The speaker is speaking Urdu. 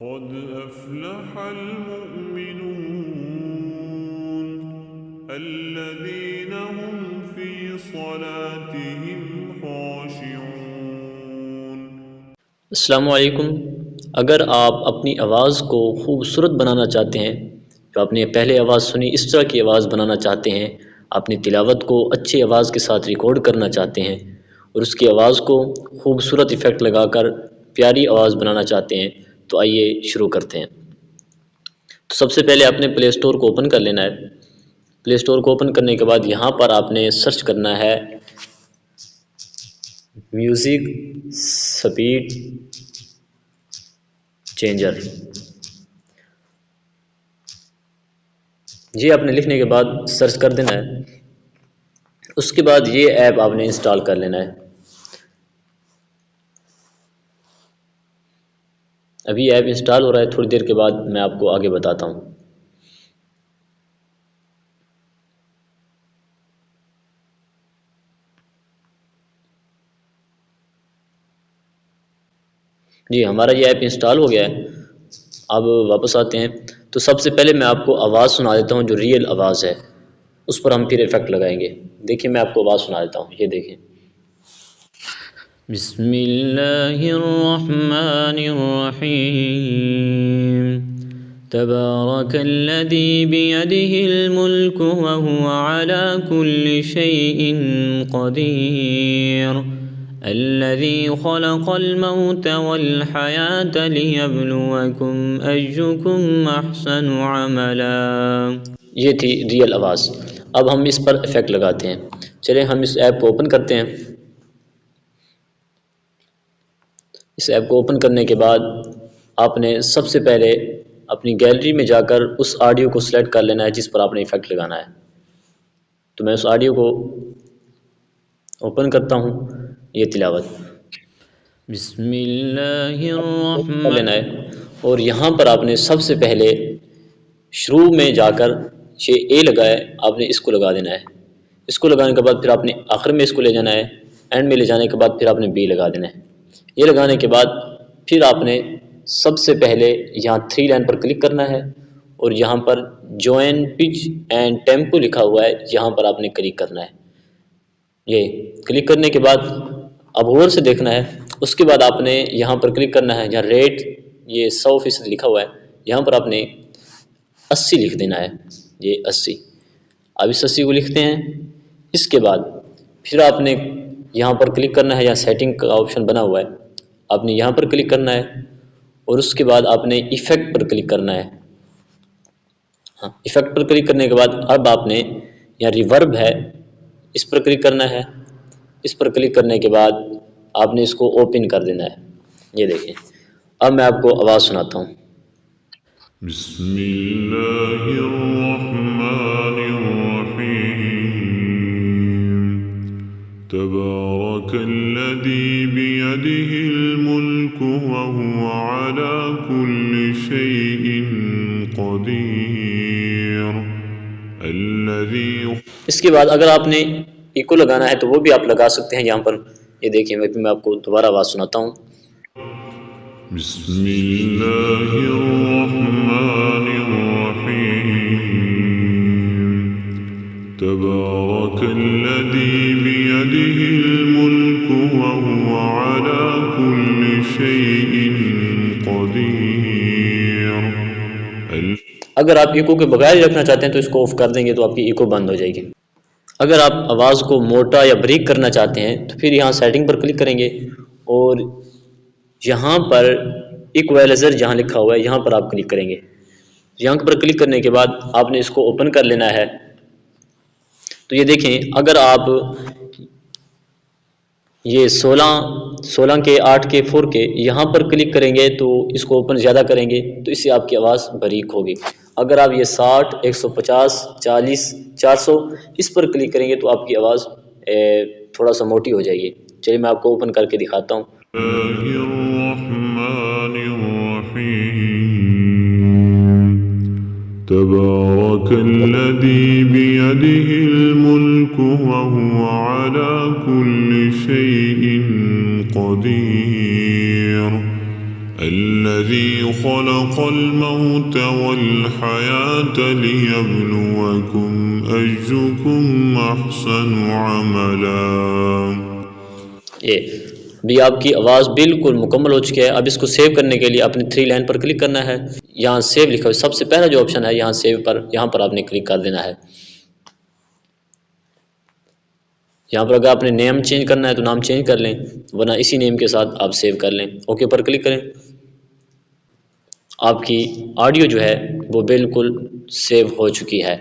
قد أفلح المؤمنون الذين هم في صلاتهم خاشعون۔ السلام علیکم۔ اگر آپ اپنی آواز کو خوبصورت بنانا چاہتے ہیں، جو آپ نے پہلے آواز سنی اس طرح کی آواز بنانا چاہتے ہیں، اپنی تلاوت کو اچھی آواز کے ساتھ ریکارڈ کرنا چاہتے ہیں اور اس کی آواز کو خوبصورت ایفیکٹ لگا کر پیاری آواز بنانا چاہتے ہیں، تو آئیے شروع کرتے ہیں۔ تو سب سے پہلے آپ نے پلے اسٹور کو اوپن کر لینا ہے۔ پلے اسٹور کو اوپن کرنے کے بعد یہاں پر آپ نے سرچ کرنا ہے میوزک سپیڈ چینجر۔ یہ آپ نے لکھنے کے بعد سرچ کر دینا ہے۔ اس کے بعد یہ ایپ آپ نے انسٹال کر لینا ہے۔ ابھی ایپ انسٹال ہو رہا ہے، تھوڑی دیر کے بعد میں آپ کو آگے بتاتا ہوں۔ جی ہمارا یہ ایپ انسٹال ہو گیا ہے۔ اب واپس آتے ہیں۔ تو سب سے پہلے میں آپ کو آواز سنا دیتا ہوں جو ریئل آواز ہے، اس پر ہم پھر ایفیکٹ لگائیں گے۔ دیکھیں میں آپ کو آواز سنا دیتا ہوں، یہ دیکھیں۔ بسم اللہ الرحمن الرحیم، تبارک الذی بیدہ الملک وہو علی کل شیء قدیر، الذي خلق الموت والحیاة لیبلوکم ایکم احسن عملا۔ یہ تھی ریئل آواز۔ اب ہم اس پر ایفیکٹ لگاتے ہیں۔ چلیں ہم اس ایپ کو اوپن کرتے ہیں۔ اس ایپ کو اوپن کرنے کے بعد آپ نے سب سے پہلے اپنی گیلری میں جا کر اس آڈیو کو سلیکٹ کر لینا ہے جس پر آپ نے ایفیکٹ لگانا ہے۔ تو میں اس آڈیو کو اوپن کرتا ہوں۔ یہ تلاوت بسم اللہ الرحمن لینا ہے، اور یہاں پر آپ نے سب سے پہلے شروع میں جا کر یہ اے لگا ہے، آپ نے اس کو لگا دینا ہے۔ اس کو لگانے کے بعد پھر آپ نے آخر میں اس کو لے جانا ہے، اینڈ میں لے جانے کے بعد پھر آپ نے بی لگا دینا ہے۔ یہ لگانے کے بعد پھر آپ نے سب سے پہلے یہاں 3 لائن پر کلک کرنا ہے، اور یہاں پر جوائن پچ اینڈ ٹیمپو لکھا ہوا ہے، یہاں پر آپ نے کلک کرنا ہے۔ یہ کلک کرنے کے بعد اب غور سے دیکھنا ہے۔ اس کے بعد آپ نے یہاں پر کلک کرنا ہے، جہاں ریٹ یہ 100% لکھا ہوا ہے، یہاں پر آپ نے 80 لکھ دینا ہے۔ یہ 80، اب اس 80 کو لکھتے ہیں۔ اس کے بعد پھر آپ نے یہاں پر کلک کرنا ہے، یہاں سیٹنگ کا آپشن بنا ہوا ہے، آپ نے یہاں پر کلک کرنا ہے، اور اس کے بعد آپ نے ایفیکٹ پر کلک کرنا ہے۔ ہاں، ایفیکٹ پر کلک کرنے کے بعد اب آپ نے یہاں ریورب ہے، اس پر کلک کرنا ہے۔ اس پر کلک کرنے کے بعد آپ نے اس کو اوپن کر دینا ہے۔ یہ دیکھیں، اب میں آپ کو آواز سناتا ہوں۔ بسم اللہ الرحمن الرحیم، تبارک الذی بیدہ الملک وہو علی کل شیء قدیر، الذی۔ اس کے بعد اگر آپ نے ایکو لگانا ہے تو وہ بھی آپ لگا سکتے ہیں یہاں پر۔ یہ دیکھیں میں آپ کو دوبارہ آواز سناتا ہوں۔ بسم اللہ الرحمن الرحیم، تبارک الذی بیدہ الملک وہو علی کل شیء قدیر۔ اگر آپ ایکو کے بغیر رکھنا چاہتے ہیں تو اس کو آف کر دیں گے تو آپ کی ایکو بند ہو جائے گی۔ اگر آپ آواز کو موٹا یا بریک کرنا چاہتے ہیں تو پھر یہاں سیٹنگ پر کلک کریں گے، اور یہاں پر ایکویلائزر جہاں لکھا ہوا ہے یہاں پر آپ کلک کریں گے۔ یہاں پر کلک کرنے کے بعد آپ نے اس کو اوپن کر لینا ہے۔ تو یہ دیکھیں، اگر آپ یہ 16 کے 8 کے 4 کے یہاں پر کلک کریں گے تو اس کو اوپن زیادہ کریں گے تو اس سے آپ کی آواز باریک ہوگی۔ اگر آپ یہ 60 150 40 400 اس پر کلک کریں گے تو آپ کی آواز تھوڑا سا موٹی ہو جائے گی۔ چلیے میں آپ کو اوپن کر کے دکھاتا ہوں۔ الرحمن الرحیم، تبارک الذی بیدہ الملک وہو علی کل شیء قدیر، الذي خلق الموت والحياة ليبلوكم أيكم أحسن عملا۔ بھی آپ کی آواز بالکل مکمل ہو چکی ہے۔ اب اس کو سیو کرنے کے لیے اپنے 3 لائن پر کلک کرنا ہے۔ یہاں سیو لکھا ہوا سب سے پہلا جو آپشن ہے یہاں سیو پر، یہاں پر آپ نے کلک کر دینا ہے۔ یہاں پر اگر آپ نے نیم چینج کرنا ہے تو نام چینج کر لیں، ورنہ اسی نیم کے ساتھ آپ سیو کر لیں۔ اوکے پر کلک کریں۔ آپ کی آڈیو جو ہے وہ بالکل سیو ہو چکی ہے۔